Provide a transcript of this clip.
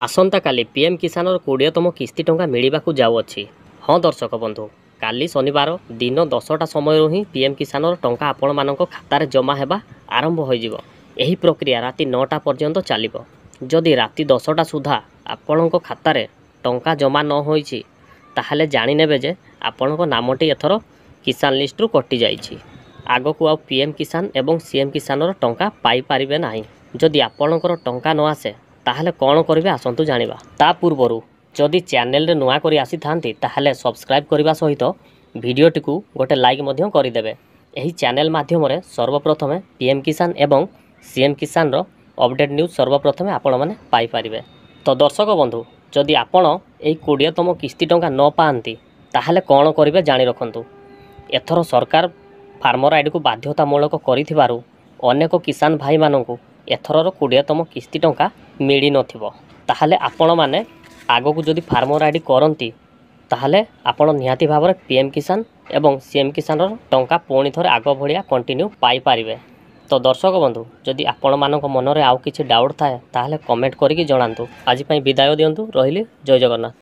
आसंता काली PM किसान 20तम किस्ती टंका मिलवाकू जाऊँगी। हाँ दर्शक बंधु, काली शनिवार दिन 10टा समय ही पीएम किसान टंका आपण मान खातार जमा होगा आरंभ हो। यही प्रक्रिया राति 9टा पर्यंत चलो। जदि राति 10टा सुधा आपण खातार टंका जमा न होईछि ताहले जानिनेबे जे आपण नामटी एथर किसान लिस्ट रु कटि जाइछि। आगकू आ पीएम किसान एवं सीएम किसान टंका पाई पारिबे नाही। जदि आपणकर टंका न आसे ताहले कौन करेंगे आसतु जाना। ता पूर्वर जदि चैनल रे नुआ करी आसी थांती ताहले सब्सक्राइब करने सहित वीडियोटी को गोटे लाइक मध्य करदेवे। यही चैनल माध्यम रे सर्वप्रथमे पीएम किसान एवं सीएम किसान रो अपडेट न्यूज सर्वप्रथमे आपण माने पाई पारिबे। तो दर्शक बंधु, जदि आपण एही 20तम किस्ती टंका न पाआंती ताहले कौन करेंगे जानी रखंतु। एथर सरकार फार्मर आईडी को बाध्यतामूलक करिथिबारु अनेक किसान भाई माननकु एथरर 20तम किस्ती टंका मिली नथिबो। ताहले आपण माने आगकू जदि फार्मर आईडी करंती ताहले आपण निहाती भाव में पीएम किसान एवं सीएम किसान टंका पुणी थरे आग भलिया कंटिन्यू पाई पारिबे। तो दर्शक बंधु, जदि आपण मानक मनरे आउ किछि डाउट थाए ताहले कमेंट करिकि जणांतु। आज पई विदाय दियंतु। रहिली। जय जगन्नाथ।